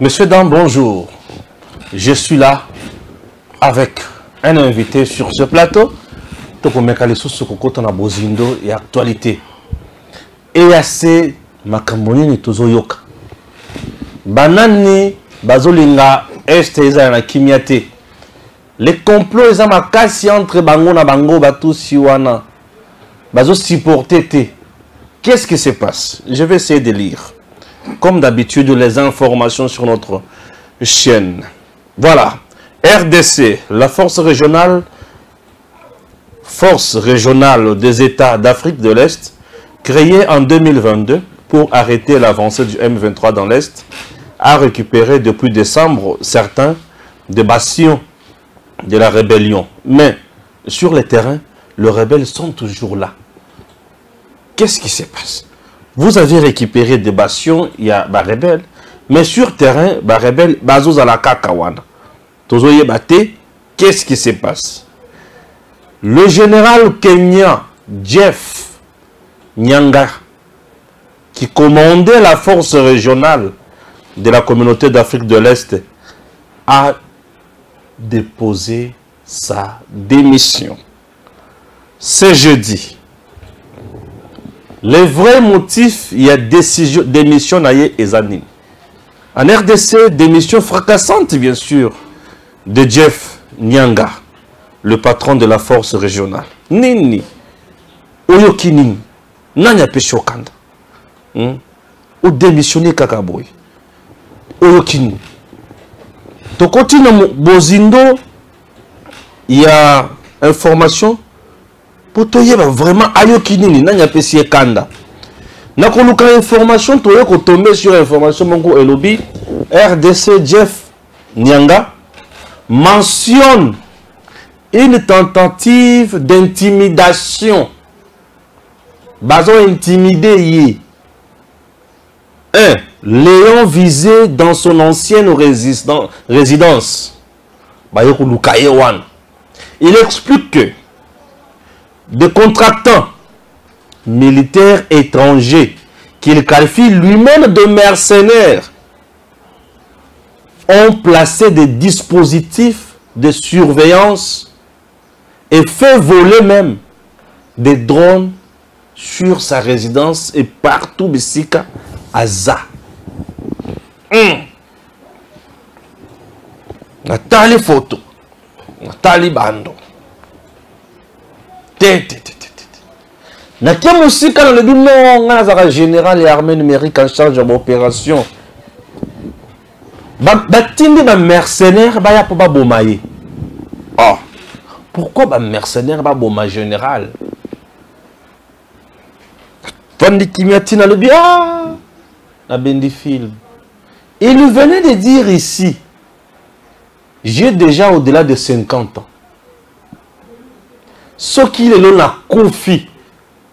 Monsieur Dan, bonjour. Je suis là avec un invité sur ce plateau. Bozindo et actualité. Et assez makamboni ni tozoyoka. Banani bazolinga este eza na kimiate. Les complots eza makasi entre bango na bango batu siwana. Bazo supporter te. Qu'est-ce qui se passe? Je vais essayer de lire. Comme d'habitude, les informations sur notre chaîne. Voilà. RDC, la force régionale des États d'Afrique de l'Est, créée en 2022 pour arrêter l'avancée du M23 dans l'Est, a récupéré depuis décembre certains des bastions de la rébellion. Mais sur le terrain, les rebelles sont toujours là. Qu'est-ce qui se passe? Vous avez récupéré des bastions, il y a des rebelles, mais sur terrain, les rebelles, bazos à la kakawana. Tozoye bate, qu'est-ce qui se passe? Le général kenyan Jeff Nyanga, qui commandait la force régionale de la communauté d'Afrique de l'Est, a déposé sa démission. C'est jeudi. Les vrais motifs, il y a démission naïe et zanine. En RDC, démission fracassante, bien sûr, de Jeff Nyanga, le patron de la force régionale. Nini, Oyokinin, Nanya Peshokanda, ou démissionné Kakaboy. Oyokinin. De côté de Bozindo, il y a information. Pour toi, vraiment, Ayokinini, Nanya Peshokanda. N'a pas information, tu es tombé sur information, mon Elobi, RDC Jeff Nyanga mentionne une tentative d'intimidation. Bazon intimidé. Un Léon visé dans son ancienne résidence. Il explique que des contractants militaires étrangers qu'il qualifie lui-même de mercenaires ont placé des dispositifs de surveillance et fait voler même des drones sur sa résidence et partout Bissika Aza. Nathalie photo, Nathalie bando. Nakia Moussika dans le but non, on a général et armée numérique en charge de l'opération. Batindi ba mercenaire ba ya pas bomaye. Oh, pourquoi ba mercenaire ba boma général? Tandi Kimiatina le bien, na bendi film. Il venait de dire ici, j'ai déjà au-delà de 50 ans. Ce qu'il est là confie,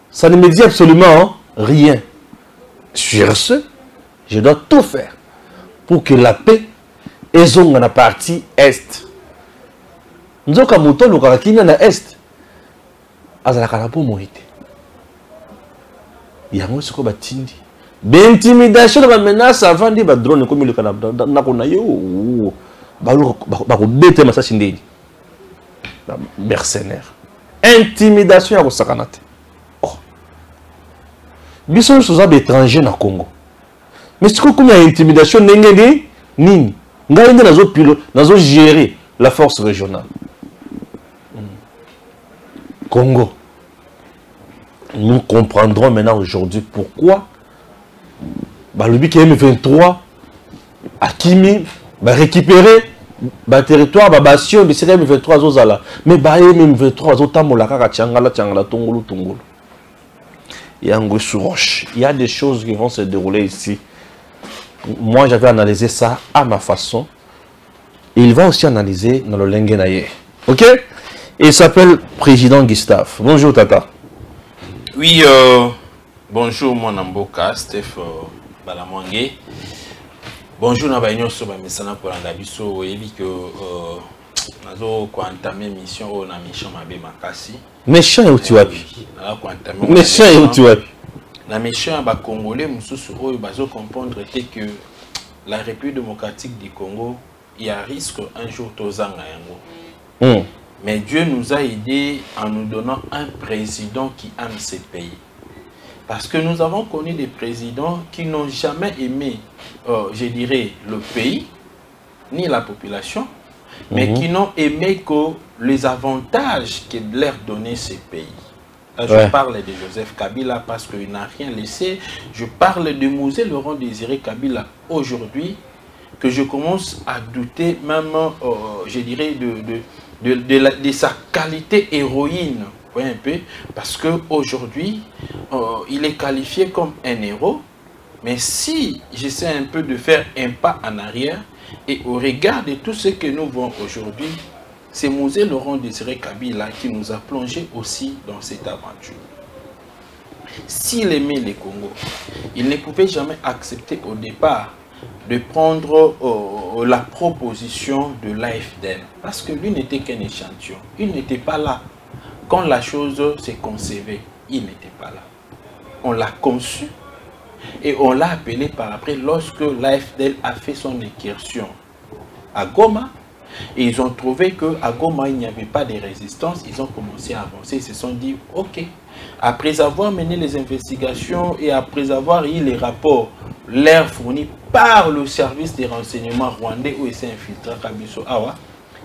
ça ne me dit absolument rien. Sur ce, je dois tout faire pour que la paix est dans la partie est. Nous avons dit que nous na est. Azalaka po moite. Yango soko batindi. Intimidation ba menace avant de ba drone comme le Canada na kona yo. Ba ko bete masashi ndeni. Mercenaire. Intimidation ya ko sakanate. Oh. Biso soza étranger na Congo. Mais c'est comme une intimidation nengeni nini. Ngai nde nazo pilote, nazo gérer la force régionale. Congo. Nous comprendrons maintenant aujourd'hui pourquoi le but M23 a Kimi va récupérer le territoire bastion de M23 zozala. Mais M23 zotamola kaka tiangala tongolo tongolo. Il y a des choses qui vont se dérouler ici. Moi, j'avais analysé ça à ma façon. Il va aussi analyser dans le Lengenaye. Ok? Il s'appelle Président Gustave. Bonjour, Tata. Oui, bonjour, mon amboka, Steph Balamwange. Bonjour, Nabayon Soba Messana pour l'Andabiso. Et que nous avons entamé mission na mission Mabé Makasi. Méchant et où tu as pu? Méchant et où tu as pu? La mission à Congolais, nous sommes comprendre que la République démocratique du Congo, il y a risque un jour Tozanga Yango. Mais Dieu nous a aidés en nous donnant un président qui aime ce pays. Parce que nous avons connu des présidents qui n'ont jamais aimé, je dirais, le pays, ni la population, mais qui n'ont aimé que les avantages que leur donnait ces pays. Là, je parle de Joseph Kabila parce qu'il n'a rien laissé. Je parle de Mosé Laurent Désiré Kabila aujourd'hui, que je commence à douter même, je dirais, de sa qualité héroïne. Vous voyez un peu, parce qu'aujourd'hui, il est qualifié comme un héros. Mais si j'essaie un peu de faire un pas en arrière, et au regard de tout ce que nous voyons aujourd'hui, c'est Mosé Laurent Désiré Kabila qui nous a plongé aussi dans cette aventure. S'il aimait les Congo, il ne pouvait jamais accepter au départ de prendre la proposition de l'AFDL. Parce que lui n'était qu'un échantillon. Il n'était pas là. Quand la chose s'est concevée, il n'était pas là. On l'a conçu et on l'a appelé par après lorsque l'AFDL a fait son incursion à Goma. Et ils ont trouvé qu'à Goma, il n'y avait pas de résistance. Ils ont commencé à avancer. Ils se sont dit, ok, après avoir mené les investigations et après avoir eu les rapports leur fournis par le service des renseignements rwandais où il s'est infiltré à Kabiso Awa,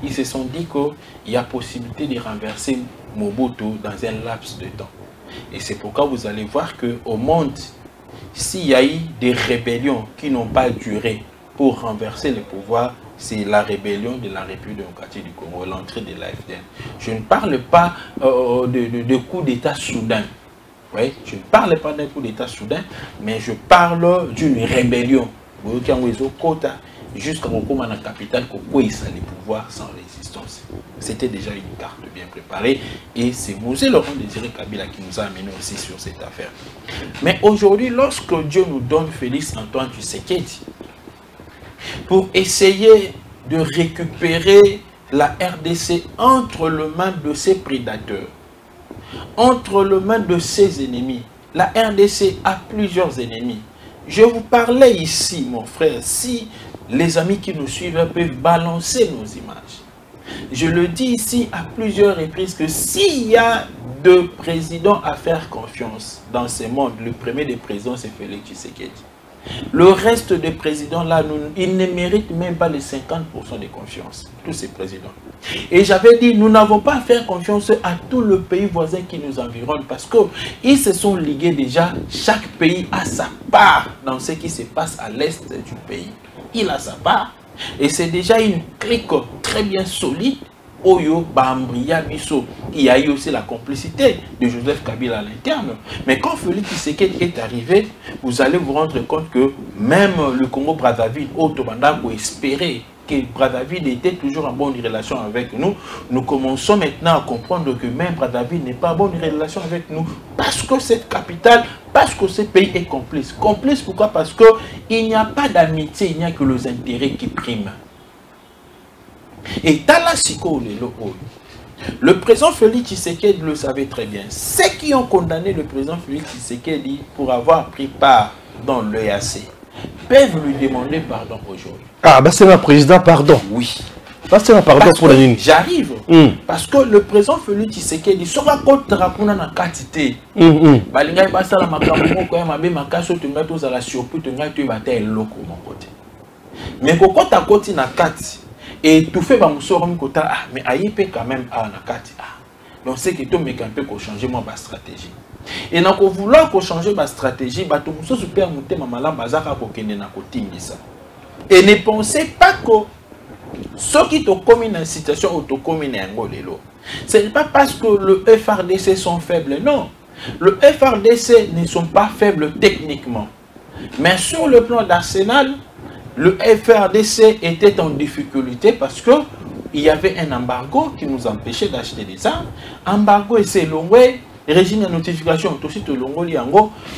ils se sont dit qu'il y a possibilité de renverser Mobutu dans un laps de temps. Et c'est pourquoi vous allez voir qu'au monde, s'il y a eu des rébellions qui n'ont pas duré pour renverser le pouvoir, c'est la rébellion de la République démocratique du Congo, l'entrée de l'AFDL. Je ne parle pas de coup d'État soudain. Oui, je ne parle pas d'un coup d'État soudain, mais je parle d'une rébellion. Jusqu'à la capitale, il les pouvoirs sans résistance. C'était déjà une carte bien préparée et c'est Mosé Laurent Désiré Kabila qui nous a amené aussi sur cette affaire. Mais aujourd'hui, lorsque Dieu nous donne Félix Antoine Tshisekedi pour essayer de récupérer la RDC entre les mains de ses prédateurs, entre les mains de ses ennemis, la RDC a plusieurs ennemis. Je vous parlais ici, mon frère, si les amis qui nous suivent peuvent balancer nos images. Je le dis ici à plusieurs reprises que s'il y a deux présidents à faire confiance dans ce monde, le premier des présidents c'est Félix Tshisekedi. Le reste des présidents là, ils ne méritent même pas les 50% de confiance, tous ces présidents. Et j'avais dit, nous n'avons pas à faire confiance à tous les pays voisins qui nous environnent parce qu'ils se sont ligués déjà, chaque pays a sa part dans ce qui se passe à l'est du pays. Il a sa part et c'est déjà une clique très bien solide. Oyo, Bambria, Bisso. Il y a eu aussi la complicité de Joseph Kabila à l'interne. Mais quand Félix Tshisekedi est arrivé, vous allez vous rendre compte que même le Congo-Brazzaville, Otobanda, vous espérez que Brazzaville était toujours en bonne relation avec nous. Nous commençons maintenant à comprendre que même Brazzaville n'est pas en bonne relation avec nous parce que cette capitale, parce que ce pays est complice. Complice pourquoi? Parce qu'il n'y a pas d'amitié, il n'y a que les intérêts qui priment. Et Talasiko le président Félix Tshisekedi le savait très bien. Ceux qui ont condamné le président Félix Tshisekedi pour avoir pris part dans l'EAC peuvent lui demander pardon aujourd'hui. Ah, bah c'est ma président, pardon. Oui. Bah c'est ma pardon pour la ligne. J'arrive. Parce que le président Félix Tshisekedi, ce va contre Rakuna na quantité. Balinga passa la makambo ko ya mabe makaso tunga to za la surprise tunga to ba ta eloko mon côté. Mais koko ta koti na kati. Et tout fait, mais aïe quand même à Nakati. Donc c'est que tout me un peu qu'on change ma stratégie. Et donc vouloir qu'on change ma stratégie, bah tout le super monter ma malade bazaka pour qu'il n'a qu'au ça. Et ne pensez pas que ceux qui te commis dans une situation où te commis un golelo, ce n'est pas parce que le FRDC sont faibles, non. Le FRDC ne sont pas faibles techniquement, mais sur le plan d'arsenal. Le FRDC était en difficulté parce qu'il y avait un embargo qui nous empêchait d'acheter des armes. Embargo et c'est longué, régime de notification aussi de longo.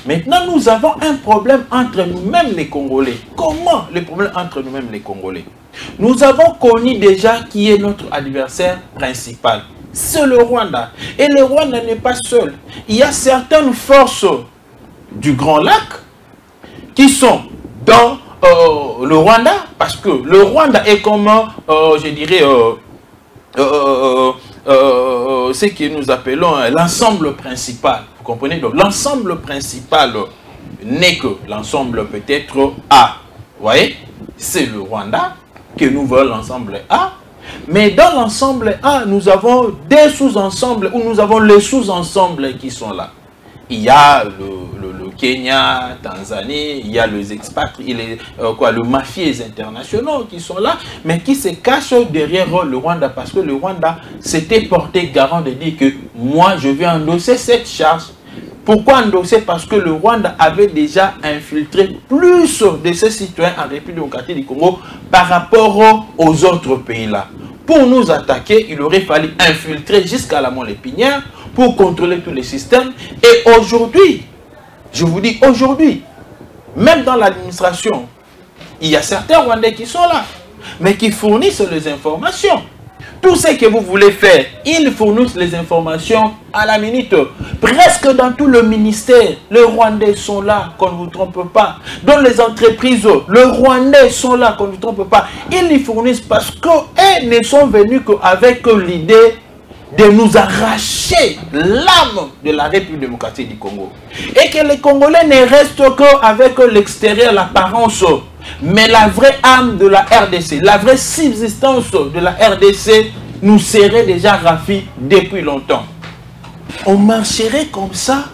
Maintenant, nous avons un problème entre nous-mêmes les Congolais. Comment le problème entre nous-mêmes les Congolais? Nous avons connu déjà qui est notre adversaire principal. C'est le Rwanda. Et le Rwanda n'est pas seul. Il y a certaines forces du Grand Lac qui sont dans le Rwanda, parce que le Rwanda est comme, je dirais, ce que nous appelons l'ensemble principal. Vous comprenez? Donc l'ensemble principal n'est que l'ensemble peut-être A. Vous voyez? C'est le Rwanda que nous voulons l'ensemble A. Mais dans l'ensemble A, nous avons des sous-ensembles, ou nous avons les sous-ensembles qui sont là. Il y a le Kenya, Tanzanie, il y a les expatriés, le mafieux internationaux qui sont là, mais qui se cachent derrière le Rwanda, parce que le Rwanda s'était porté garant de dire que moi, je vais endosser cette charge. Pourquoi endosser? Parce que le Rwanda avait déjà infiltré plus de ses citoyens en République démocratique du Congo par rapport aux autres pays-là. Pour nous attaquer, il aurait fallu infiltrer jusqu'à la Mont-Lépinière pour contrôler tous les systèmes. Et aujourd'hui, je vous dis aujourd'hui, même dans l'administration, il y a certains Rwandais qui sont là, mais qui fournissent les informations. Tout ce que vous voulez faire, ils fournissent les informations à la minute. Presque dans tout le ministère, les Rwandais sont là, qu'on ne vous trompe pas. Dans les entreprises, les Rwandais sont là, qu'on ne vous trompe pas. Ils les fournissent parce qu'ils ne sont venus qu'avec l'idée de nous arracher l'âme de la République démocratique du Congo. Et que les Congolais ne restent qu'avec l'extérieur, l'apparence. Mais la vraie âme de la RDC, la vraie subsistance de la RDC nous serait déjà ravie depuis longtemps. On marcherait comme ça,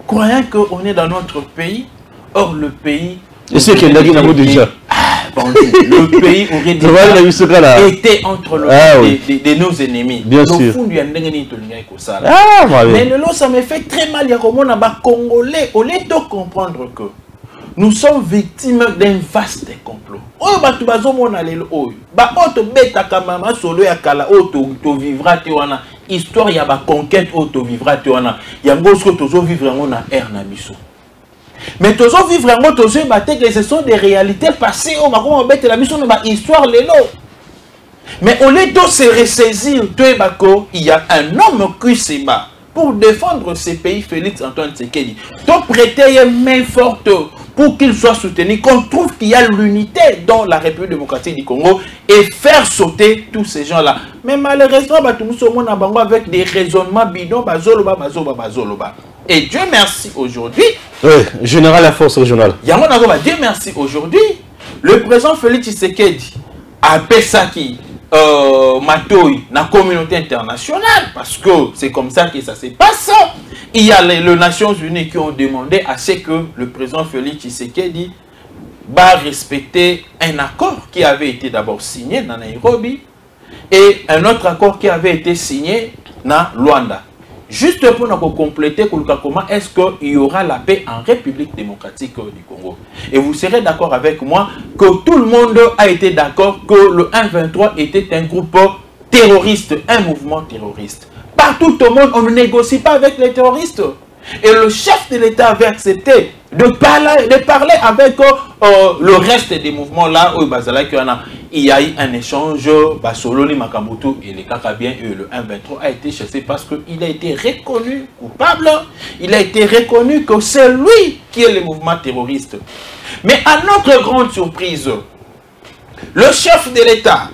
croyant qu'on est dans notre pays. Or, le pays... Et c'est qu'il y a déjà. Le pays aurait déjà été entre de nos ennemis. Bien sûr. Mais ça me fait très mal. Il y a comme on Congolais, au lieu de comprendre que nous sommes victimes d'un vaste complot. Oh, batu bazomona lelo oyo. Ba auto beta kamama solo ya kala auto to vivra te wana. Histoire ya ba conquête auto vivra te wana. Yango sko tozo vivre ngo na air na biso. Mais tozo vivre ngo tozo baté que ce sont des réalités passées au makoma beta la biso na ba histoire lelo. Mais au lieu de se ressaisir, il y a un homme qui se bat pour défendre ce pays, Félix Antoine Tshisekedi. Donc prêter une main forte pour qu'il soit soutenu, qu'on trouve qu'il y a l'unité dans la République démocratique du Congo et faire sauter tous ces gens-là. Mais malheureusement, nous sommes avec des raisonnements bidons, et Dieu merci aujourd'hui. Oui, général la force régionale. Dieu merci aujourd'hui. Le président Félix Tshisekedi a Pesaki. Matoy, la communauté internationale, parce que c'est comme ça que ça se passe. Il y a les Nations Unies qui ont demandé à ce que le président Félix Tshisekedi va respecter un accord qui avait été d'abord signé dans Nairobi et un autre accord qui avait été signé dans Luanda. Juste pour nous compléter, comment est-ce qu'il y aura la paix en République démocratique du Congo. Et vous serez d'accord avec moi que tout le monde a été d'accord que le 1-23 était un groupe terroriste, un mouvement terroriste. Partout au monde, on ne négocie pas avec les terroristes. Et le chef de l'État avait accepté de parler avec le reste des mouvements là où il y a eu un échange, Sololi Makamutu et les Kakabien et le 1-23 a été chassé parce qu'il a été reconnu coupable. Il a été reconnu que c'est lui qui est le mouvement terroriste. Mais à notre grande surprise, le chef de l'État,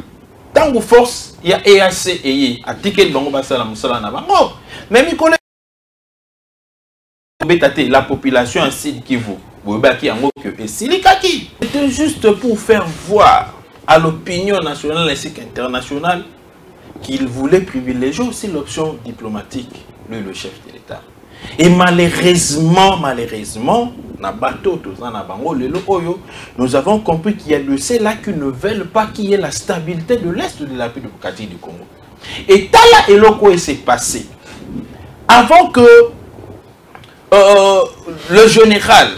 Tango Force, il y a EAC et Atikel Bango Basala Moussala Nabango, mais Mikole la population ainsi qui vous c'était juste pour faire voir à l'opinion nationale ainsi qu'internationale qu'il voulait privilégier aussi l'option diplomatique, lui le chef de l'État. Et malheureusement, nous avons compris qu'il y a de ceux-là qui ne veulent pas qu'il y ait la stabilité de l'Est de la République démocratique du Congo. Et Tala et Loko s'est passé avant que le général,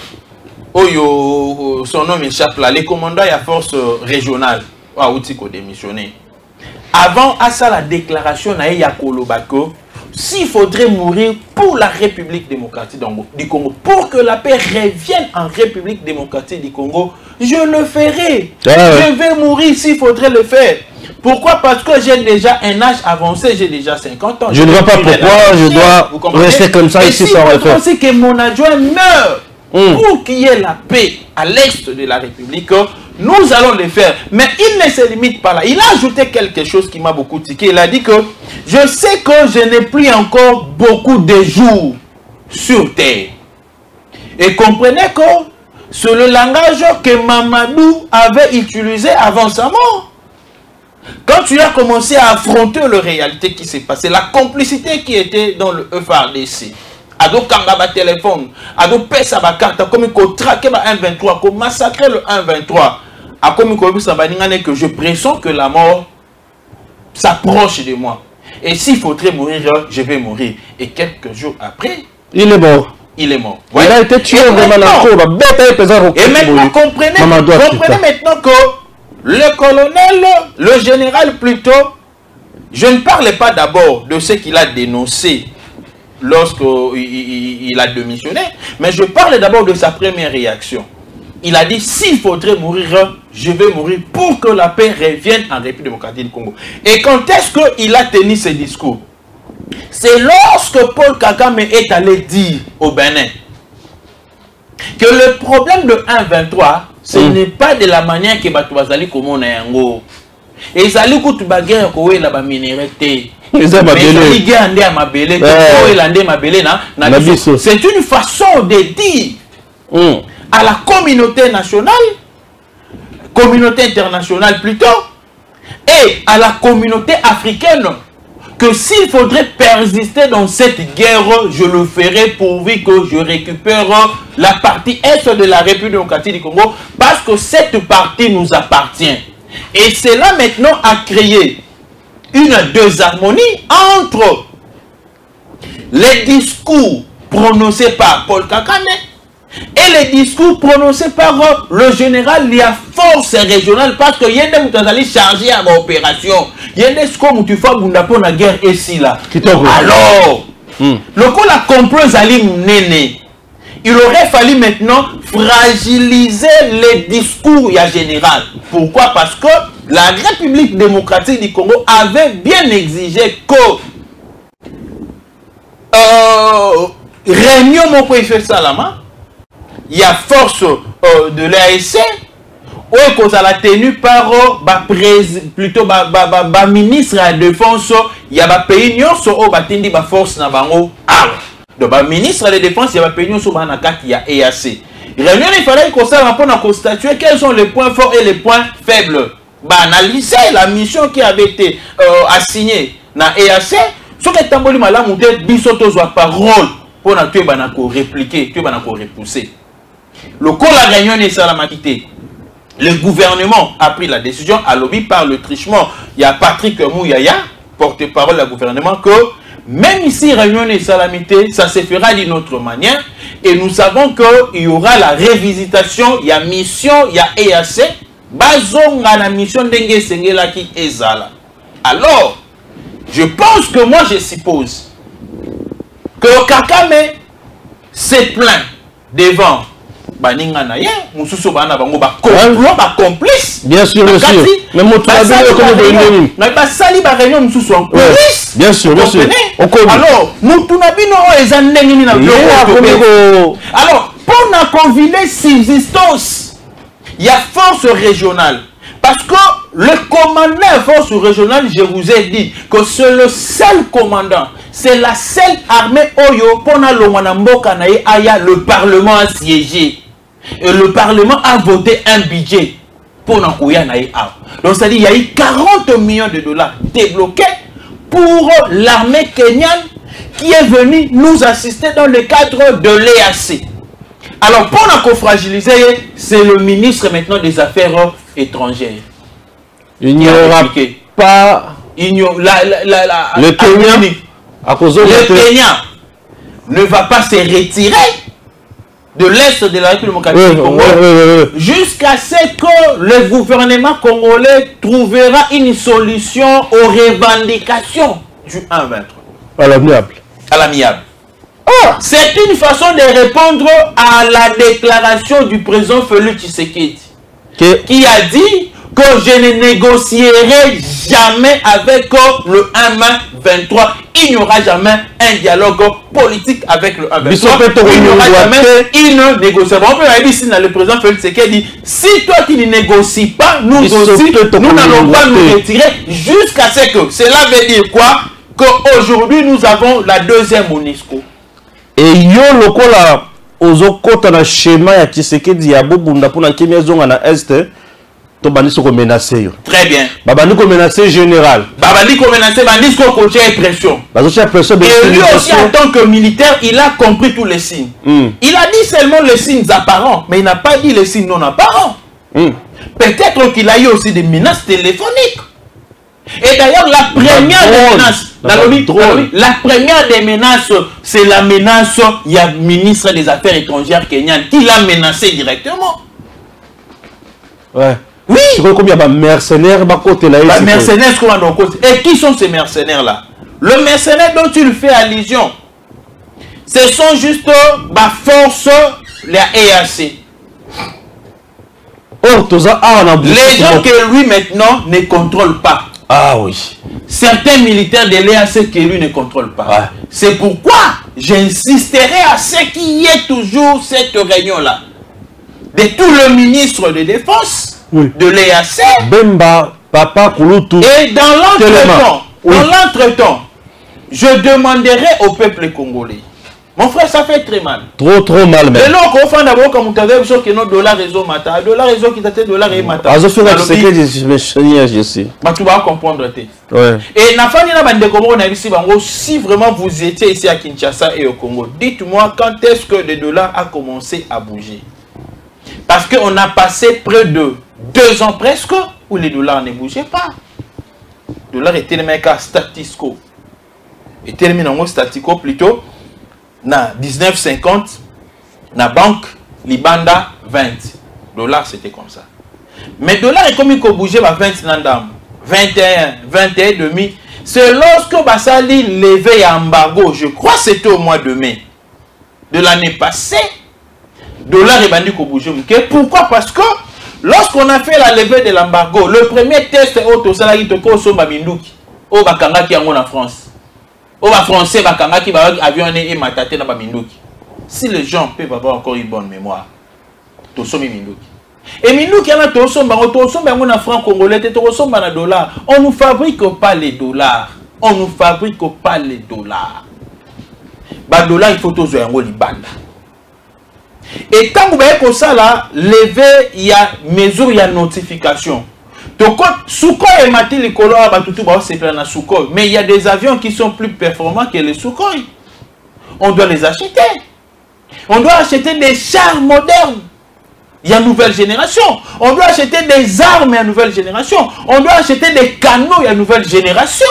son nom échappe là, les commandants à force régionale, démissionné. Avant à ça la déclaration à Yakolobako, s'il faudrait mourir pour la République démocratique du Congo, pour que la paix revienne en République démocratique du Congo, je le ferai. Je vais mourir s'il faudrait le faire. Pourquoi? Parce que j'ai déjà un âge avancé, j'ai déjà 50 ans. Je ne vois pas pourquoi je dois rester comme ça ici sans refaire. C'est que mon adjoint meurt pour qu'il y ait la paix à l'est de la République. nous allons le faire. Mais il ne se limite pas là. Il a ajouté quelque chose qui m'a beaucoup tiqué. Il a dit que je sais que je n'ai plus encore beaucoup de jours sur terre. Et comprenez que c'est le langage que Mamadou avait utilisé avant sa mort. Quand tu as commencé à affronter la réalité qui s'est passée, la complicité qui était dans le FARDC, ado kanga téléphone, ado pesa ba carte, comme il traquer ba 123, comme massacrer le 123, a comme il que je pressens que la mort s'approche de moi. Et s'il faudrait mourir, je vais mourir. Et quelques jours après, il est mort. Il est mort. Ouais. Il a été tué vraiment. Et maintenant, comprenez maintenant que le colonel, le général plutôt, je ne parlais pas d'abord de ce qu'il a dénoncé lorsqu'il a démissionné, mais je parle d'abord de sa première réaction. Il a dit, s'il faudrait mourir, je vais mourir pour que la paix revienne en République démocratique du Congo. Et quand est-ce qu'il a tenu ce discours? C'est lorsque Paul Kagame est allé dire au Bénin que le problème de 1-23, ce n'est pas de la manière que Batouazali comme on a yango. Et ils allaient coup de bagarre pour la minéralité. C'est une façon de dire à la communauté nationale, communauté internationale plutôt, et à la communauté africaine, que s'il faudrait persister dans cette guerre, je le ferai pourvu que je récupère la partie est de la République démocratique du Congo, parce que cette partie nous appartient. Et cela maintenant a créé une désharmonie entre les discours prononcés par Paul Kagame et les discours prononcés par le général de la force régionale, parce que Yende Moutazali chargé à l'opération. Yende Sko Moutifa Bundapo na guerre ici là. Alors, le coup la complot Zali Mnene, il aurait fallu maintenant fragiliser les discours général. Pourquoi? Parce que la République démocratique du Congo avait bien exigé que réunion mon pays fait Salama, il y a force de l'ASC, ou qu'on a la tenue par plutôt ministre de la défense, il y a un pays nyonso au batindi ba force na bango. Donc le ministre de la défense, il y a un pays nyonso ba nakat il y a EAC. Réunion, il fallait qu'on s'en pour constatuer quels sont les points forts et les points faibles. Analyser la mission qui avait été assignée na EAC, ce que tamboli malamu te bisoto soit parole pour na tuer banako répliquer, tuer banako repousser. Le coup la réunion est salamakité. Le gouvernement a pris la décision à lobby par le trichement. Il y a Patrick Mouyaya, porte-parole du gouvernement, que même ici réunion est salamité, ça se fera d'une autre manière. Et nous savons qu'il y aura la révisitation, il y a mission, il y a EAC, bazonga la mission d'Enge Sengela qui est Zala. Alors, je pense que moi je suppose que Kagame s'est plaint devant Baninga Naye, Moussoussou Bana Bango, complice. Bien sûr, bien sûr. Mais mon sali ba réunion Moussoussou en police. Bien sûr, bien sûr. Alors, Moutounabino est un nengini na alors, pour la conviler subsistance, il y a force régionale. Parce que le commandant force régionale, je vous ai dit que c'est le seul commandant, c'est la seule armée Oyo pour le Parlement a siégé. Et le Parlement a voté un budget pour Nakouyanaï. Donc c'est-à-dire qu'il y a eu 40 millions de dollars débloqués pour l'armée kenyane qui est venue nous assister dans le cadre de l'EAC. Alors pour nous fragiliser, c'est le ministre maintenant des Affaires étrangères. Il n'y aura pas le Kenya. Le Kenya ne va pas se retirer de l'Est de la République démocratique du Congo jusqu'à ce que le gouvernement congolais trouvera une solution aux revendications du 1-23. À l'amiable. À l'amiable. C'est une façon de répondre à la déclaration du président Félix Tshisekedi qui a dit que je ne négocierai jamais avec le M23. Il n'y aura jamais un dialogue politique avec le M23. Il n'y aura jamais une négociation. On peut dire ici, le président Félix Tshisekedi, si toi tu ne négocies pas, nous aussi, nous n'allons pas nous retirer jusqu'à ce que. Cela veut dire quoi? Qu'aujourd'hui, nous avons la deuxième MONUSCO. Et yo lokola ozokota na schéma ya Tshisekedi ya bobunda pona kimia zonga na est to bandiko ko menacer yo. Très bien. Babandiko menacer général. Babandiko menacer bandiko ko tia pression. Bazocha pression. Et lui aussi en tant que militaire, il a compris tous les signes. Il a dit seulement les signes apparents, mais il n'a pas dit les signes non apparents. Peut-être qu'il a eu aussi des menaces téléphoniques. Et d'ailleurs, la première des menaces, la première des menaces, c'est la menace, il y a le ministre des Affaires étrangères kenyan qui l'a menacé directement. Ouais. Oui. C'est comme il y a des mercenaires, mercenaires, et qui sont ces mercenaires-là? Le mercenaire dont tu fais allusion, ce sont juste la force, la EAC. Les gens que lui maintenant ne contrôle pas. Ah oui. Certains militaires de l'EAC que lui ne contrôle pas. Ouais. C'est pourquoi j'insisterai à ce qu'il y ait toujours cette réunion-là. De tout le ministre de Défense, de l'EAC. Bemba, Papa Kouloutou. Et dans l'entretemps, je demanderai au peuple congolais. Mon frère, ça fait très mal. Trop mal, même. Et là, on fait d'abord comme tu avais vu que nos dollars réseau matin. Dollar réseau qui t'était dollar et matin. Je sais. Tu vas comprendre. Ouais. Et si vraiment vous étiez ici à Kinshasa et au Congo, dites-moi quand est-ce que le dollar a commencé à bouger. Parce qu'on a passé près de 2 ans presque où les dollars ne bougeaient pas. Le dollar était le mec à status quo. Et terminé en status quo plutôt. Na 1950, na banque Libanda 20 dollars, c'était comme ça. Mais dollar est comme il faut bouger 20 nandam, 21, 21 demi. C'est lorsque Bassali levait embargo, je crois que c'était au mois de mai de l'année passée, dollar est bandu qu'on bouger. Pourquoi? Parce que lorsqu'on a fait la levée de l'embargo, le premier test au salarié de Koso Babindouki, au Bakanga qui est en France. Au français, qui va avion et mataté dans Minduki. Si les gens peuvent avoir encore une bonne mémoire, tout ça Minduki. Et Minduki, on a franc congolais, on a dollars. On ne fabrique pas les dollars. On ne fabrique pas les dollars. Les dollars, il faut tous un Libanda. Et quand vous voyez que ça là, levé, il y a mesure, il y a notification. Donc, Sukhoi et Mati les colons, mais il y a des avions qui sont plus performants que les Sukhoi. On doit les acheter. On doit acheter des chars modernes. Il y a une nouvelle génération. On doit acheter des armes à nouvelle génération. On doit acheter des canons à nouvelle génération.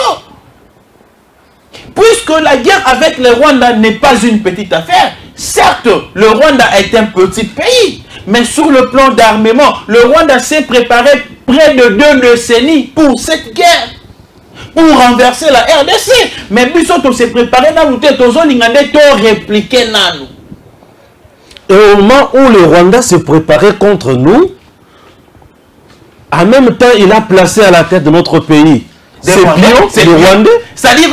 Puisque la guerre avec le Rwanda n'est pas une petite affaire. Certes, le Rwanda est un petit pays. Mais sur le plan d'armement, le Rwanda s'est préparé près de 2 décennies pour cette guerre, pour renverser la RDC. Mais Bissot s'est préparé dans l'outil, tous répliquer Nanou. Et au moment où le Rwanda s'est préparé contre nous, en même temps, il a placé à la tête de notre pays c'est le Rwandais, c'est-à-dire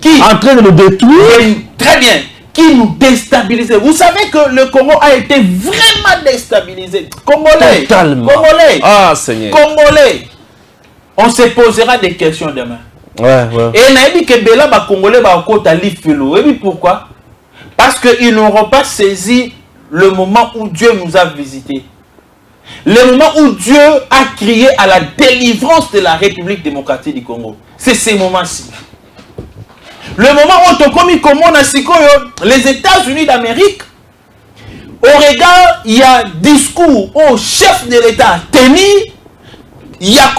qui en train de nous détruire. Très bien. Qui nous déstabilise. Vous savez que le Congo a été vraiment déstabilisé. Congolais. Totalement. Congolais. Ah, Seigneur. Congolais. On se posera des questions demain. Ouais. Et on a dit que Bela va Congolais va côté Lifelo. Et puis pourquoi? Parce qu'ils n'auront pas saisi le moment où Dieu nous a visités. Le moment où Dieu a crié à la délivrance de la République démocratique du Congo. C'est ces moments-ci. Le moment où les États-Unis d'Amérique, au regard, il y a discours au chef de l'État tenu, il y a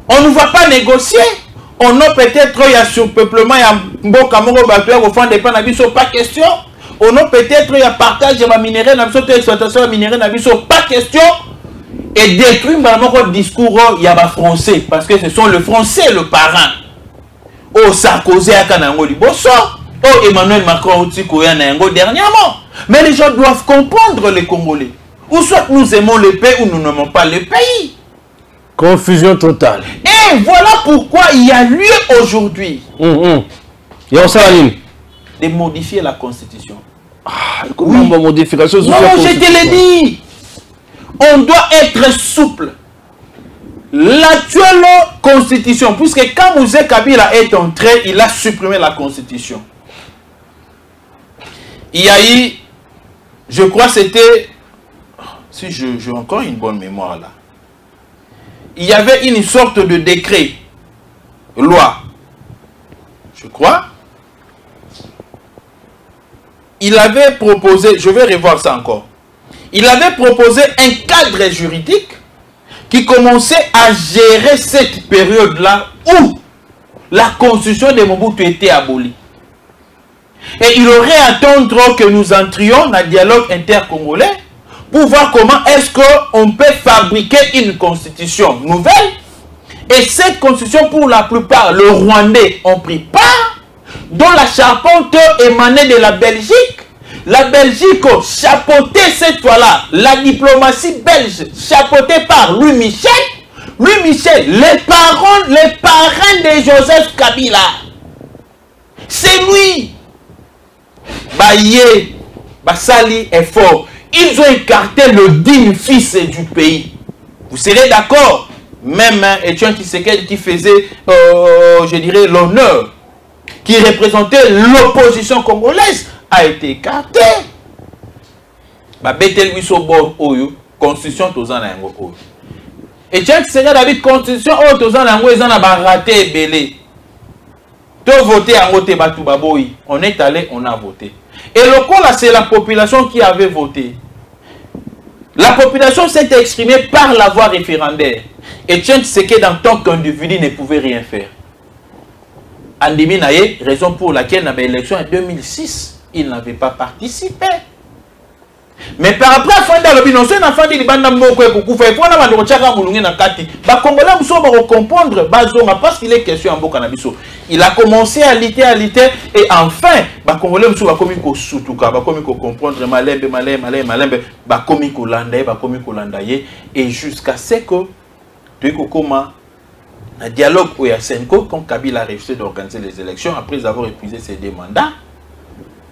on ne va pas négocier, on a peut-être il y a surpeuplement, il y a pas question, on a peut-être il y a partage de minerais, exploitation de minerais, pas question, et détruire le discours, il y a les Français, parce que ce sont le Français le parent. Oh, Sarkozy a Kanango Liboso. Oh, Emmanuel Macron a dernièrement. Mais les gens doivent comprendre les Congolais. Ou soit nous aimons le pays ou nous n'aimons pas le pays. Confusion totale. Et voilà pourquoi il y a lieu aujourd'hui de modifier la Constitution. Comment modification? Non, je te l'ai dit. On doit être souple. L'actuelle Constitution, puisque quand Mouzé Kabila est entré, il a supprimé la Constitution. Il y a eu, je crois c'était, si j'ai encore une bonne mémoire là, il y avait une sorte de décret, loi, je crois. Il avait proposé, je vais revoir ça encore, il avait proposé un cadre juridique qui commençait à gérer cette période-là où la constitution de Mobutu était abolie. Et il aurait à attendre que nous entrions dans le dialogue intercongolais pour voir comment est-ce qu'on peut fabriquer une constitution nouvelle. Et cette constitution, pour la plupart, le Rwandais ont pris part, dont la charpente émanait de la Belgique. La Belgique chapeautait cette fois-là la diplomatie belge, chapeautée par Louis Michel. Louis Michel, les parrains de Joseph Kabila. C'est lui. Baye, Basali est fort. Ils ont écarté le digne fils du pays. Vous serez d'accord? Même Etienne Tshisekedi qui faisait, je dirais, l'honneur, qui représentait l'opposition congolaise, a été écarté. Betel Wisobor Oyo, constitution tozan na yango Oyo. Et tiens, c'est David constitution Oyo tozan na yango ezan na ba raté belé. To voter en voté batu baboyi. On est allé, on a voté. Et le coup là, c'est la population qui avait voté. La population s'est exprimée par la voie référendaire. Et tiens, c'est que dans tant qu'individu ne pouvait rien faire. Andimi Naye, raison pour laquelle dans l'élection en 2006, il n'avait pas participé. Mais par rapport à Fanda Lobinonso, il a fait des bandes de Moko et Koukou. Il faut que Congolais me comprendre parce qu'il est question en Bokanabiso. Il a commencé à lutter et enfin, Congolais me sont commis au Soutouka, commis au comprendre Malembe, commis au Landaye, et jusqu'à ce que tu es comment un dialogue où il y a Senko, quand Kabila a réussi d'organiser les élections après avoir épuisé ses deux mandats.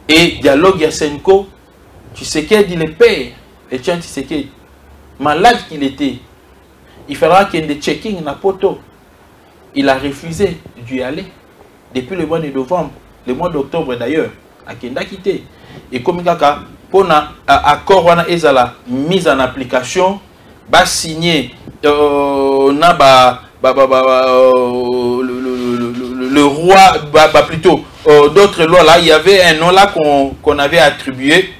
Et dialogue Yasenko, Tshisekedi le père, et tiens Tshisekedi, malade qu'il était, il faudra qu'il y ait des checkings na poto. Il a refusé d'y aller depuis le mois de novembre, le mois d'octobre d'ailleurs, à Kenda quitté. Et comme il y a un accord wana ezala mise en application, ba signé le roi, plutôt d'autres lois là, il y avait un nom là qu'on avait attribué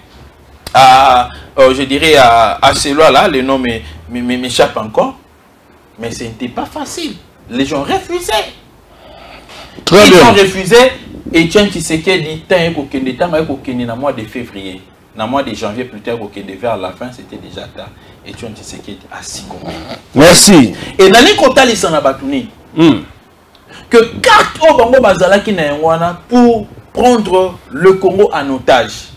à, je dirais, à ces lois là, le nom m'échappe encore, mais ce n'était pas facile, les gens refusaient. Ils ont refusé, et tiens, tu sais qu'il dit, dans mois de février, dans le mois de janvier, plus tard, vers la fin, c'était déjà tard, et tiens, tu sais qu'il dit, assis comme merci. Et dans les quotas, ils s'en abattouni. Que carte au Congo Bazalaki na wana pour prendre le Congo en otage.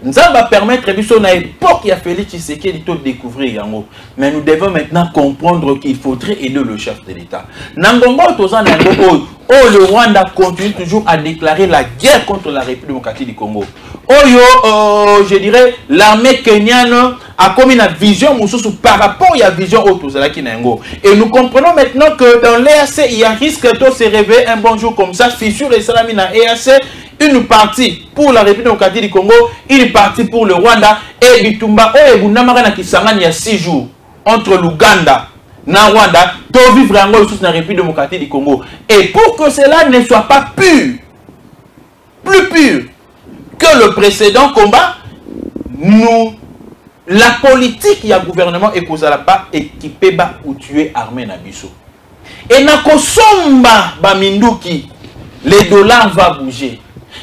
Nous allons permettre à l'époque il y a Félix Tshisekedi de découvrir Yango. Mais nous devons maintenant comprendre qu'il faudrait aider le chef de l'État. Nangongo Tozan Nango, le Rwanda continue toujours à déclarer la guerre contre la République démocratique du Congo. Je dirais, l'armée kenyane a commis une vision par rapport à la vision au Tozalaki Nango. Et nous comprenons maintenant que dans l'EAC, il y a risque de se réveiller un bon jour comme ça, fissure et salami dans l'EAC. Une partie pour la République démocratique du Congo, une partie pour le Rwanda et Bitumba. Il y a 6 jours entre l'Ouganda et le Rwanda pour vivre en la République démocratique du Congo. Et pour que cela ne soit pas pur, plus pur que le précédent combat, la politique du gouvernement est qu'on pas équipé ou tuer armée Nabiso. Et Nakosomba Baminduki, les dollars vont bouger.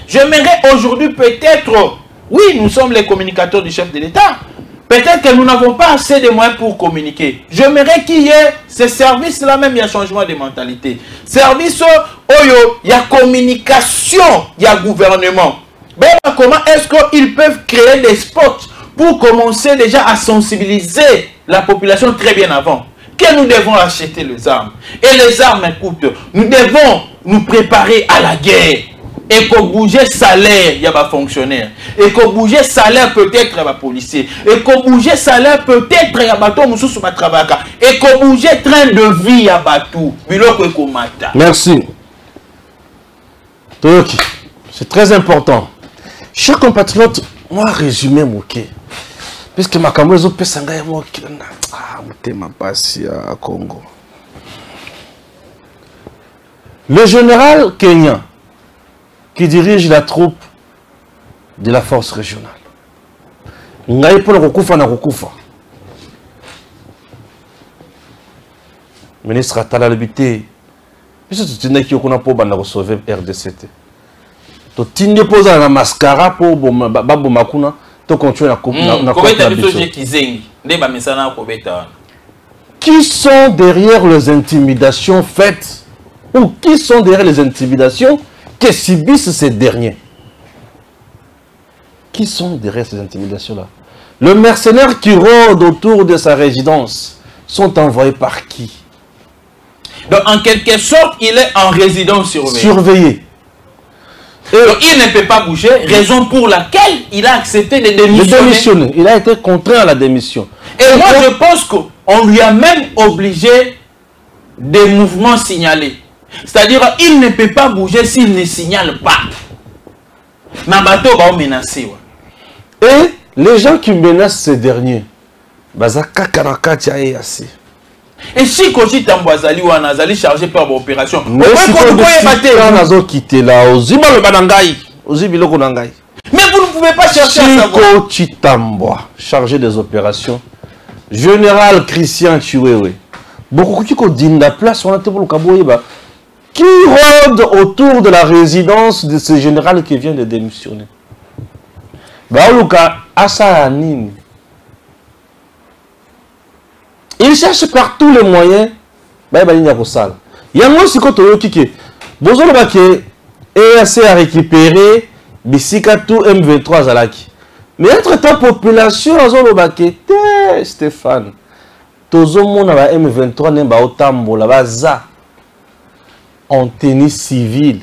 J'aimerais aujourd'hui peut-être, oui, nous sommes les communicateurs du chef de l'État, peut-être que nous n'avons pas assez de moyens pour communiquer. J'aimerais qu'il y ait ces services-là, même il y a changement de mentalité. Service, il y a communication, il y a gouvernement. Mais comment est-ce qu'ils peuvent créer des spots pour commencer déjà à sensibiliser la population très bien avant que nous devons acheter les armes. Et les armes, écoute, nous devons nous préparer à la guerre. Et qu'on bouge salaire, il y a des fonctionnaires. Et qu'on bouge salaire, peut-être, il y a des policiers. Et qu'on bouge salaire, peut-être, il y a des bateaux qui travaillent. Et qu'on bouge train de vie, il y a des bateaux. Merci. C'est très important. Chers compatriotes, moi, résumé, moqué. Puisque ma caméra est au Sangaya, moi, ma passion à Congo. Le général kenyan qui dirige la troupe de la force régionale. Ngai pour le Rokufa na Rokufa. Ministre Atala Lebité. Mais c'est tout qui qu'on a pour sauver RDCT. To tinde posa na mascara pour babu makuna to continuer na coupe na qui sont derrière les intimidations faites ou qui sont derrière les intimidations que subissent ces derniers? Qui sont derrière ces intimidations-là? Les mercenaires qui rôdent autour de sa résidence sont envoyés par qui? Donc, en quelque sorte, il est en résidence surveillée. Surveillé. Donc, il ne peut pas bouger, raison pour laquelle il a accepté de démissionner. Il a été contraint à la démission. Et moi, je pense qu'on lui a même obligé des mouvements signalés. C'est-à-dire qu'il ne peut pas bouger s'il ne signale pas. Nabato va menacer. Et les gens qui menacent ces derniers, et si Koji Tambouazali ou Anazali chargé par l'opération, mais si vous ne pouvez pas chercher à savoir. Chico Tambouazali chargé des opérations, général Christian Chiwewe, beaucoup qui ont la place, on a été pour le Kaboïba, qui rôde autour de la résidence de ce général qui vient de démissionner. Baoluka Asahanini. Il cherche par tous les moyens. Il y a un aussi quand on dit EAC a récupéré Bisikatou M23 Zalaki. Mais entre-temps, population a zolobake Stéphane. Tozo mona M23 nemba otambo la baza en tenue civile.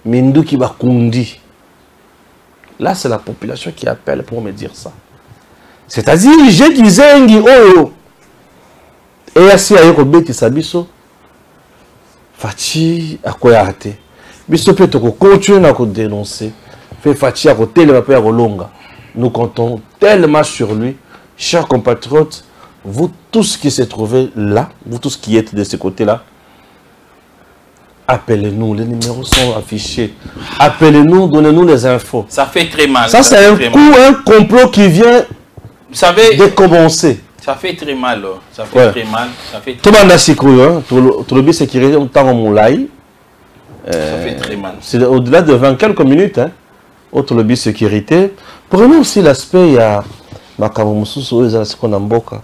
Minduki bakundi. Là, c'est la population qui appelle pour me dire ça. C'est-à-dire, j'ai disais oyo. Et ainsi, ayo kobeti sabiso. Fachi akoyate. Biso peut continuer à dénoncer. Fait Fachi à côté le papier à longa. Nous comptons tellement sur lui, chers compatriotes, vous tous qui se trouvez là, vous tous qui êtes de ce côté-là, appelez-nous, les numéros sont affichés. Appelez-nous, donnez-nous les infos. Ça fait très mal. Ça c'est un coup, un complot qui vient de commencer. Ça fait très mal. Ça fait très mal. Tout le monde a si cru, tout le bien sécurité, on t'a remoulé. Ça fait très mal. C'est au-delà de 20 quelques minutes. Autre lobby sécurité. Prenons aussi l'aspect, il y a Makamousou, ce qu'on a Mboka.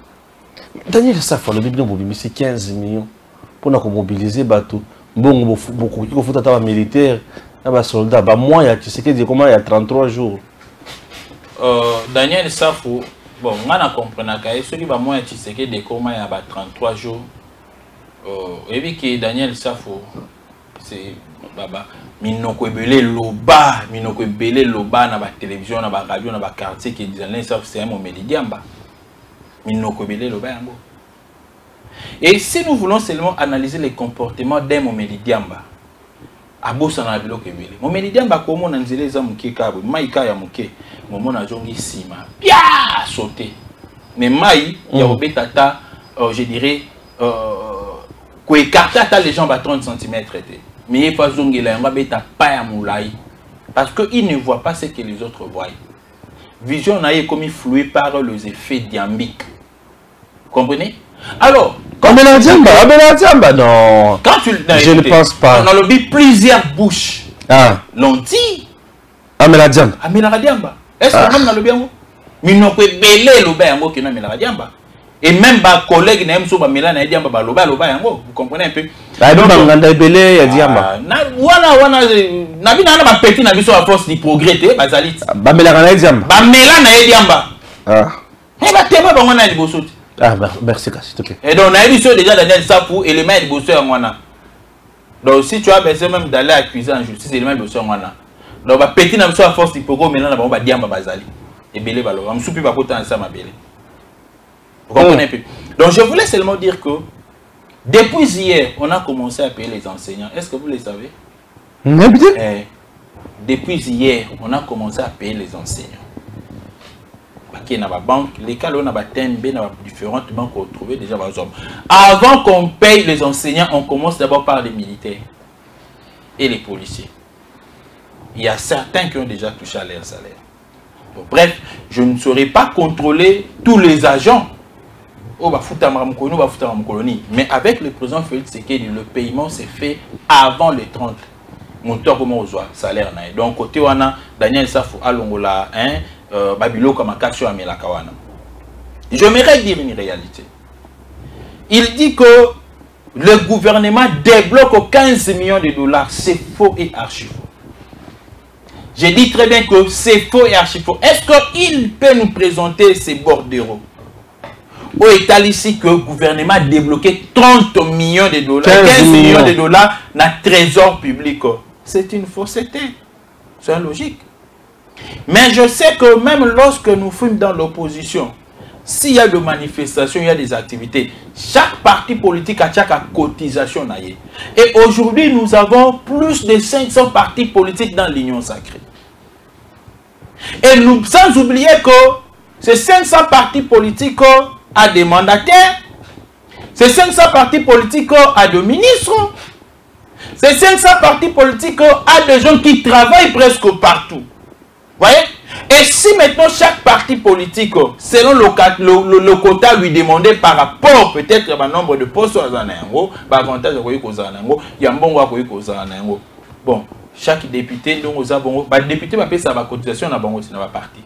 Daniel Safa, le biblion, c'est 15 millions pour nous mobiliser. Bon, beaucoup de militaires, des soldats. Moi, tu sais qu'il y a 33 jours. Daniel Safo, bon, on comprend que celui qui moi, tu sais qu'il y a 33 jours. Et puis que Daniel Safo, c'est Baba. Minoko ebele loba na ba télévision na ba radio na ba quartier qui disent là c'est un Momedi Diamba. Minoko ebele loba yango. Et si nous voulons seulement analyser les comportements d'un Momedi Diamba, abosa na biloko ebele. Momedi Diamba komo na nzele za muke kabo, maika ya muke, momo na jongi sima. Bia sauter. Mais mai ya obetata je dirais ko écarter les gens à 30 cm. Mais il faut parce qu'il ne voit pas ce que les autres voient. Vision est comme flouée par les effets diambiques. Comprenez? Alors, quand non. Quand tu je ne pense pas. On a lobby plusieurs bouches. L'ont dit. Ameladiamba. Est-ce que on a lobby en mais non peut belé le bain qui n'a Ameladiamba. Et même les collègues n'aiment pas Milan et Diamba Baloba, vous comprenez un peu? Nabi na petit na biso à force du progrès te bazali. Bamela na Diamba. Bamela na Diamba. Ah. Mais bah t'es pas bon on a liboso. Ah merci s'il te plaît. Et donc on a vu déjà Daniel Safou et les mains liboso en wana. Donc si tu as besoin même d'aller accuser en justice, les mains liboso en wana. Donc bah petit na biso à force d'hypoco maintenant on va diamba bazali. Et belé balo. On soupi pas pourtant ça ma belé. Vous comprenez plus. Donc je voulais seulement dire que depuis hier, on a commencé à payer les enseignants. Est-ce que vous le savez? Depuis hier, on a commencé à payer les enseignants. Qui dans la banque, les cas où on a TNB, dans différentes banques qu'on trouvait déjà. Avant qu'on paye les enseignants, on commence d'abord par les militaires et les policiers. Il y a certains qui ont déjà touché à leur salaire. Bon, bref, je ne saurais pas contrôler tous les agents. Mais avec le président Félix Tshisekedi, le paiement s'est fait avant le 30. Monteur comme on voit salaire. Donc côté wana Daniel Safou alongola babilo comme kacho amela kawana. J'aimerais dire une réalité. Il dit que le gouvernement débloque 15 millions de dollars. C'est faux et archi faux. Je dis très bien que c'est faux et archi faux. Est-ce qu'il peut nous présenter ces bordereaux? Au état ici que le gouvernement a débloqué 30 millions de dollars, 15 millions de dollars dans le trésor public. C'est une fausseté. C'est logique. Mais je sais que même lorsque nous fûmes dans l'opposition, s'il y a des manifestations, il y a des activités, chaque parti politique a chaque cotisation. Et aujourd'hui, nous avons plus de 500 partis politiques dans l'Union sacrée. Et nous, sans oublier que ces 500 partis politiques à des mandataires, ces 500 partis politiques à des ministres, ces 500 partis politiques à des gens qui travaillent presque partout. Voyez? Et si maintenant chaque parti politique, selon le quota lui demandé par rapport peut-être au nombre de postes, bon, chaque député, député va payer sa cotisation dans le parti.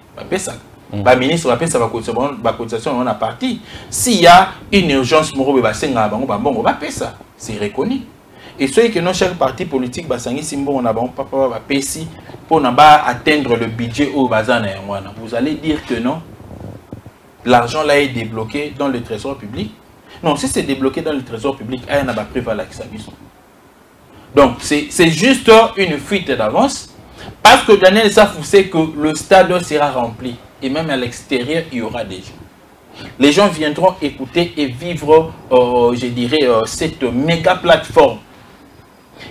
Le ministre va payer sa cotisation dans la partie. S'il y a une urgence, on va payer ça. C'est reconnu. Et ceux qui n'ont chaque parti politique, pour atteindre le budget au bazar, vous allez dire que non, l'argent là est débloqué dans le trésor public. Non, si c'est débloqué dans le trésor public, il y a un préval. Donc, c'est juste une fuite d'avance. Parce que Daniel Safou sait que le stade sera rempli. Et même à l'extérieur, il y aura des gens. Les gens viendront écouter et vivre, je dirais, cette méga plateforme.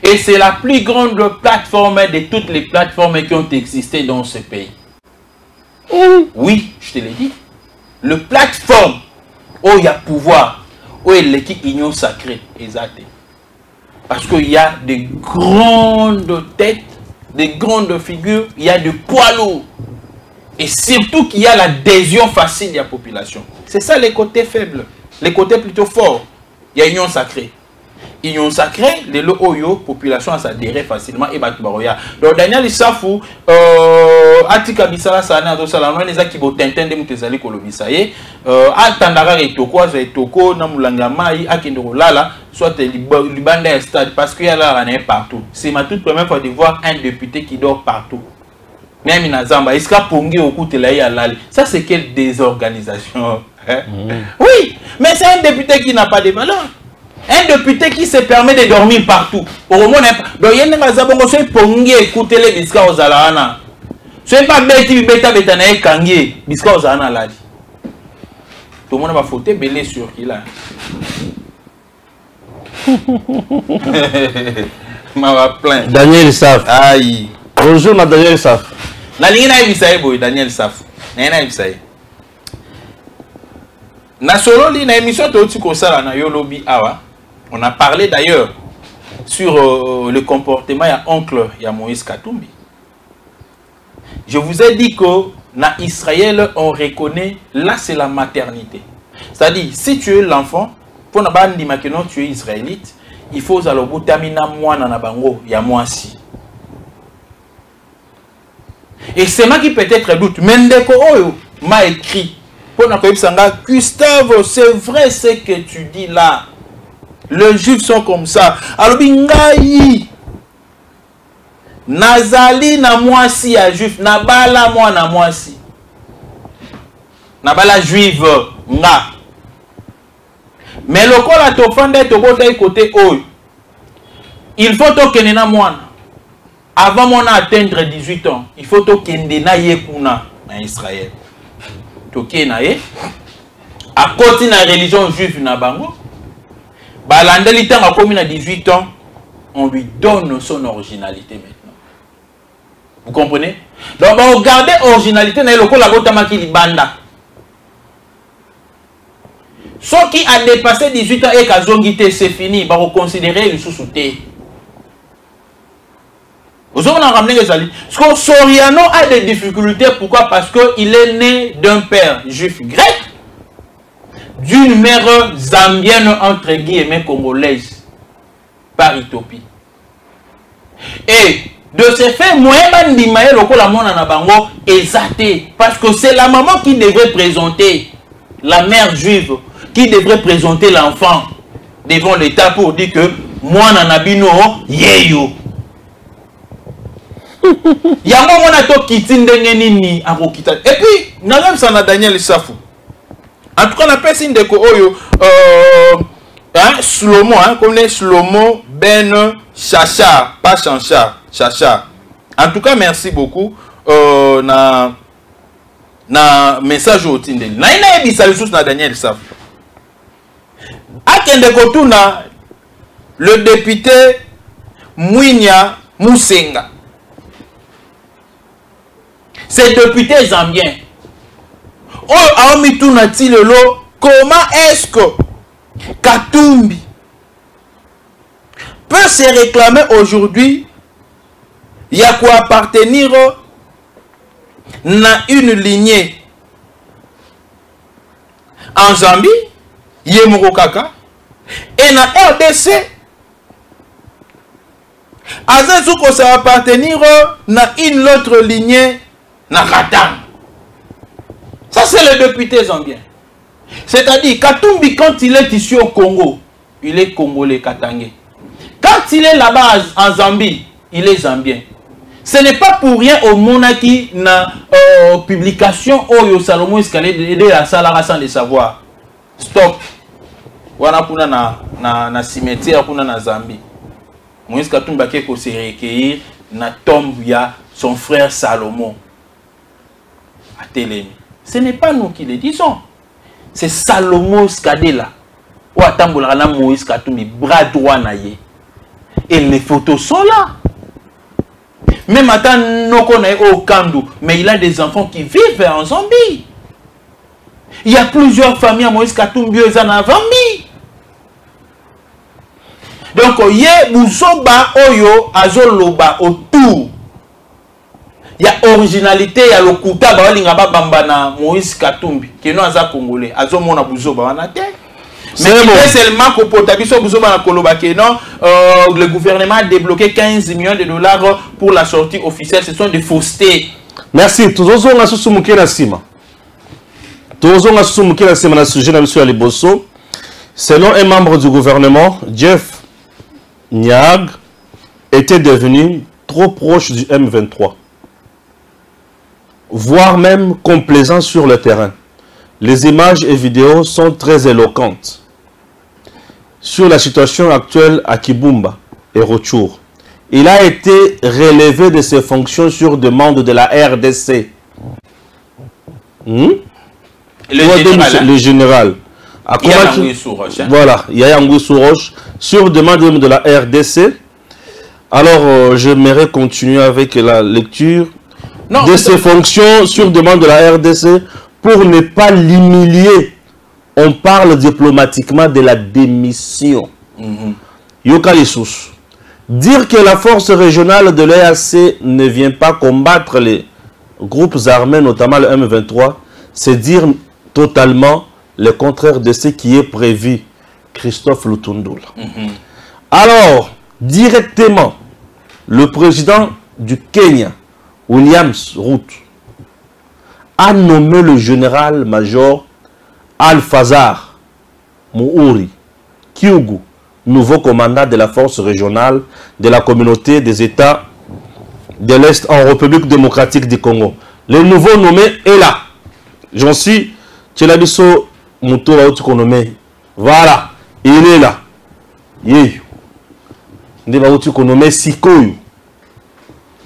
Et c'est la plus grande plateforme de toutes les plateformes qui ont existé dans ce pays. Oui, je te l'ai dit. Le plateforme où il y a pouvoir, où il y a l'équipe union sacrée, exact. Parce qu'il y a des grandes têtes, des grandes figures, il y a des poids lourds. Et surtout qu'il y a l'adhésion facile de la population. C'est ça les côtés faibles. Les côtés plutôt forts. Il y a union sacrée. Union sacrée, les loyo, population a s'adhérer facilement et batubaroya. Donc Daniel Safou, Atika Bisala Sana, Dosalano, les qui vont t'entendre de Moutezali Kolobisaye, Atandara et Toko, Toko, Namulangamai, Akindorolala, soit Libanda Stade, parce qu'il y a là, on est partout. C'est ma toute première fois de voir un député qui dort partout. Même in Azamba, est-ce qu'il y a Pongi au coup de la ça c'est quelle désorganisation? Oui, mais c'est un député qui n'a pas de valeur. Un député qui se permet de dormir partout. Au moins, donc il y a des gens qui Pongi écouter les biscuits aux alana. Ce n'est pas bêti bêta bêta na kangi biscuits aux alana là. Tout le monde va fauter belé sur qui là. Ma plein. Daniel Safou. Aïe. Bonjour, Daniel Safou. La ligne na ibisaye boy Daniel Safou. Na ibisaye. Na solo li na émission toti ko sala na yo lobi awa. On a parlé d'ailleurs sur le comportement ya oncle ya Moïse Katumbi. Je vous ai dit que na Israël on reconnaît là c'est la maternité. C'est-à-dire si tu es l'enfant pour na bandi makeno tu es israélite, il faut alobo tamina mwana na bango ya mwasi. Et c'est moi qui peut-être doute. Mendeko Oyo m'a écrit. Gustave, c'est vrai ce que tu dis là. Les juifs sont comme ça. Alors, Bingaï. Nazali na moi si à juif. Nabala moi na moi si. na bala juive nga. Mais le col a tofanda tobota côté haut. Il faut to kenena moine. Avant mon atteindre 18 ans, il faut to kendena yekuna en Israël. To kenaye à côté na religion juive na bango. Balandeli tanga comme à 18 ans, on lui donne son originalité maintenant. Vous comprenez? Donc on garde originalité na le col la botama ki libanda. Ce qui a dépassé 18 ans et Kazongité, c'est fini. On va considérer le sous-souté. Vous avez ramené les alliés. Parce que Soriano a des difficultés. Pourquoi? Parce qu'il est né d'un père juif grec, d'une mère zambienne, entre guillemets, congolaise, par Utopie. Et de ce fait, moi, je parce que c'est la maman qui devrait présenter, la mère juive, qui devrait présenter l'enfant devant l'État pour dire que moi nanabino yeyo. Yango mona to kitindenge nini akokita. Et puis nalem sana Daniel Safu. En tout cas on appelle signe de ko oyo Slomo comme les Slomo Ben Chacha, pas Chancha, Chacha. En tout cas merci beaucoup na message au tinde. Na ina ebisa le sous na Daniel Safu. Akende Kotuna, le député Mouinia Moussenga. C'est député zambien. Oh, Aomituna Tilelo, comment est-ce que Katumbi peut se réclamer aujourd'hui, il y a quoi appartenir à une lignée en Zambie? Yemoko Kaka et na RDC Azazuko ça appartenir na une autre lignée na Ratang. Ça c'est le député zambien. C'est-à-dire Katumbi quand il est ici au Congo, il est congolais katangé. Quand il est là-bas en Zambie, il est zambien. Ce n'est pas pour rien au monaki na publication Oyo Salomon Escalé de la salle sans le savoir. Stop. Wana kuna na cimetière kuna na Zambie. Moïse Katumbi ko se recueillir na tombe ya son frère Salomon à Télémi. Ce n'est pas nous qui le disons. C'est Salomon Skadela. Ou atambola na Moïse Katumbi bras droit na ye. Et les photos sont là. Même attends noko na au Kandu, mais il a des enfants qui vivent en Zambie. Il y a plusieurs familles à Moïse Katumbi en Zambie. Donc, ye Bouzoba Oyo Azoloba autour. Il y a originalité, il y a le Kouta Balinga Bambana Moïse Katumbi, qui est non à Congolais. Azomona Bouzoba Wanate. Mais seulement qu'au Potabiso Bouzoba na Koloba que non, le gouvernement a débloqué 15 millions de dollars pour la sortie officielle. Ce sont des faussetés. Merci. Tous on a soussoumouké la cima. Tous on a soussoumouké la cima dans ce sujet de Liboso. Selon un membre du gouvernement, Jeff Niag était devenu trop proche du M23, voire même complaisant sur le terrain. Les images et vidéos sont très éloquentes sur la situation actuelle à Kibumba et Rutshuru. Il a été relevé de ses fonctions sur demande de la RDC. Le général. Voilà, Yaya Ngoussou-Roche, sur demande de la RDC. Alors, j'aimerais continuer avec la lecture de ses fonctions sur demande de la RDC pour ne pas l'humilier. On parle diplomatiquement de la démission. Yokalissus. Dire que la force régionale de l'EAC ne vient pas combattre les groupes armés, notamment le M23, c'est dire totalement le contraire de ce qui est prévu. Christophe Lutundula. Alors, directement, le président du Kenya, Williams Ruto, a nommé le général-major Al-Fazar Mououri Kyugu, nouveau commandant de la force régionale de la communauté des États de l'Est en République démocratique du Congo. Le nouveau nommé est là. J'en suis Tchelabiso, Mouto, voilà, il est là. Yé.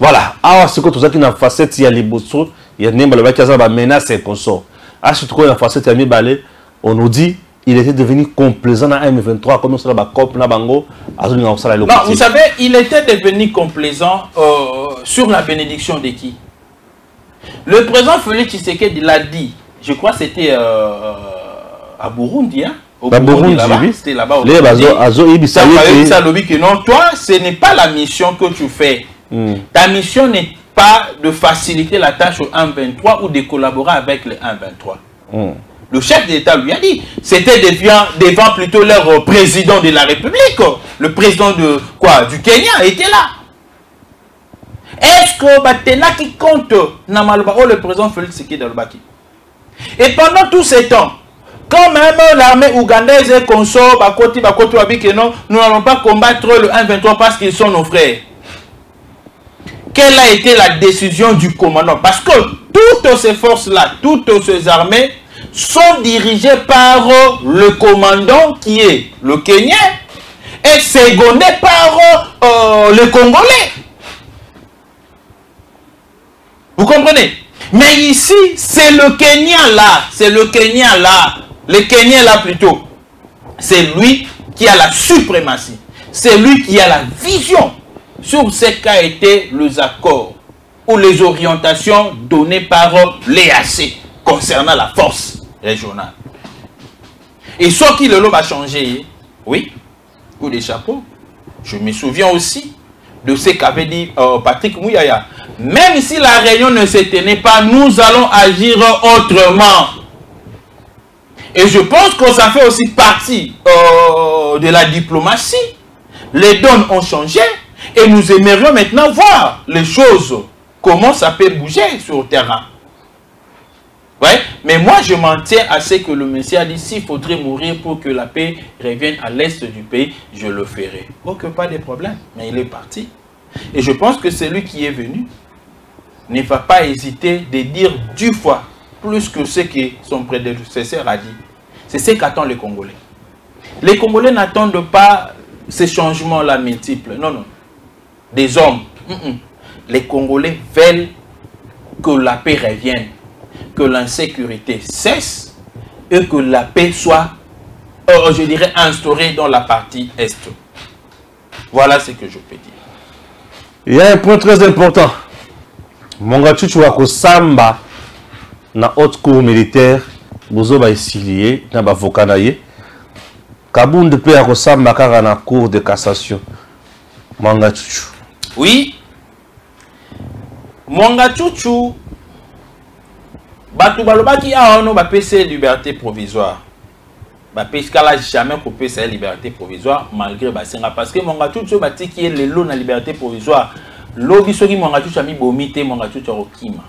Voilà. Ah, c'est que tout ça qui n'a facette, il y a les bossons, il y a des menaces et consorts. Ah, surtout quand il y a facette, il y a balai, on nous dit il était devenu complaisant dans M23, comme ça, non, vous savez, il était devenu complaisant sur la bénédiction de qui? Le président Félix Tshisekedi l'a dit, je crois que c'était à Burundi, hein? Au Burundi, c'était là-bas. Non, toi, ce n'est pas la mission que tu fais. Ta mission n'est pas de faciliter la tâche au 1-23 ou de collaborer avec les 1-23. Le chef d'État lui a dit, c'était devant plutôt leur président de la République. Le président de quoi? Du Kenya était là. Est-ce que Batena qui compte le président Félix Tshisekedi Alobaki? Et pendant tout ce temps, quand même l'armée ougandaise et consort, nous n'allons pas combattre le 1-23 parce qu'ils sont nos frères. Quelle a été la décision du commandant? Parce que toutes ces forces-là, toutes ces armées sont dirigées par le commandant qui est le Kenyan et secondé par le Congolais. Vous comprenez? Mais ici, c'est le Kenyan là, le Kenyan là plutôt. C'est lui qui a la suprématie. C'est lui qui a la vision sur ce qu'a été les accords ou les orientations données par l'EAC concernant la force régionale. Et ce qui le lot va changer, oui, coup de chapeau. Je me souviens aussi de ce qu'avait dit Patrick Mouyaya. Même si la réunion ne se tenait pas, nous allons agir autrement. Et je pense que ça fait aussi partie de la diplomatie. Les donnes ont changé et nous aimerions maintenant voir les choses, comment ça peut bouger sur le terrain. Ouais, mais moi je m'en tiens à ce que le Messie a dit, s'il faudrait mourir pour que la paix revienne à l'est du pays, je le ferai. Ok, pas de problème, mais il est parti. Et je pense que celui qui est venu ne va pas hésiter de dire 10 fois plus que ce que son prédécesseur a dit. C'est ce qu'attendent les Congolais. Les Congolais n'attendent pas ces changements-là multiples. Non, non. Des hommes. Les Congolais veulent que la paix revienne, que l'insécurité cesse et que la paix soit, je dirais, instaurée dans la partie Est. Voilà ce que je peux dire. Il y a un point très important. Mongachuchu wa kosamba na haute cour militaire bozo ba esilié na ba vokanaye Kabunde pe ya kosamba kaka na cour de cassation. Mongachuchu. Oui. Mongachuchu batu balobaki a ono ba PC liberté provisoire. Ba PC kala jamais coupé sa liberté provisoire malgré ba senga parce que Mongachuchu bati qui est le lot na liberté provisoire. Lobi soki Mongachuchu ami bomité Mongachuchu okima.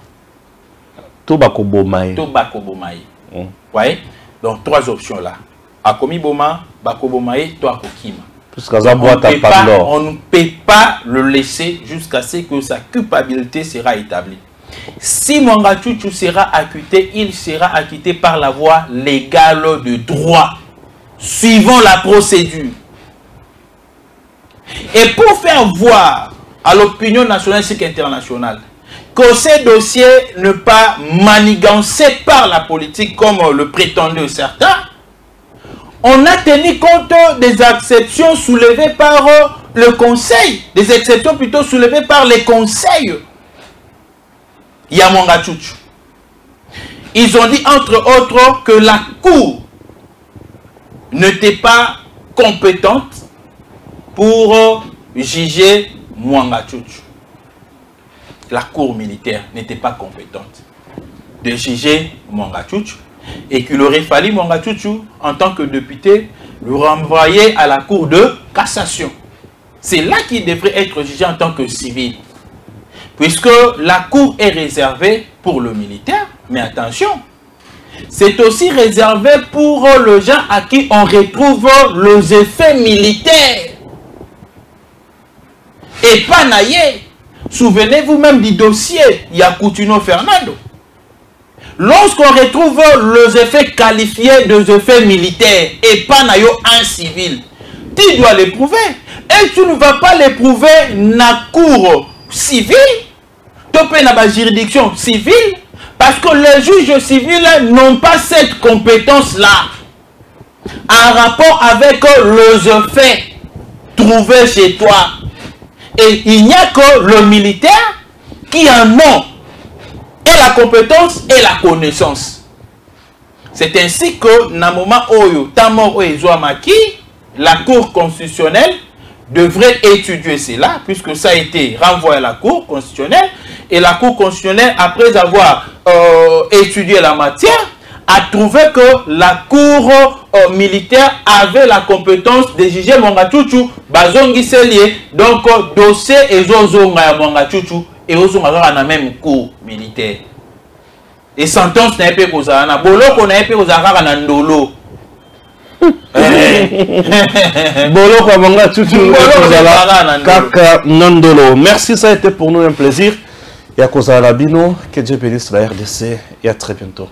To bako bomaye. To bako bomaye. Ouais. Donc trois options là. Akomi boma, bako bomaye, to akokima. On ne peut pas le laisser jusqu'à ce que sa culpabilité sera établie. Si Mongachuchu sera acquitté, il sera acquitté par la voie légale de droit, suivant la procédure. Et pour faire voir à l'opinion nationale et internationale que ces dossiers ne pas manigancés par la politique comme le prétendaient certains, on a tenu compte des exceptions soulevées par le Conseil, des exceptions plutôt soulevées par les conseils. Mongachuchu. Ils ont dit entre autres que la Cour n'était pas compétente pour juger Mongachuchu. La Cour militaire n'était pas compétente de juger Mongachuchu et qu'il aurait fallu Mongachuchu en tant que député le renvoyer à la Cour de cassation. C'est là qu'il devrait être jugé en tant que civil. Puisque la Cour est réservée pour le militaire, mais attention, c'est aussi réservé pour les gens à qui on retrouve les effets militaires. Et pas naïe. Souvenez-vous même du dossier Yakoutuno Fernando. lorsqu'on retrouve les effets qualifiés des effets militaires et pas un civil, tu dois les prouver. Et tu ne vas pas les prouver dans la cour civile, tu peux dans la juridiction civile, parce que les juges civils n'ont pas cette compétence-là en rapport avec les effets trouvés chez toi. Et il n'y a que le militaire qui en a et la compétence et la connaissance. C'est ainsi que, dans le moment où la Cour constitutionnelle devrait étudier cela, puisque ça a été renvoyé à la Cour constitutionnelle, et la Cour constitutionnelle, après avoir étudié la matière, a trouvé que la Cour militaire avait la compétence de juger Mongachouchou, Bazongi Selie, donc dossier et Zozonga Mongachouchou, et Ozonga dans la même Cour militaire. Et sentence n'a pas posé à Boloko n'a pas posé à Ndolo. Boloko Mongachouchou, Kaka Nandolo. Merci, ça a été pour nous un plaisir. Et à cause de la Bino, que Dieu bénisse la RDC et à très bientôt.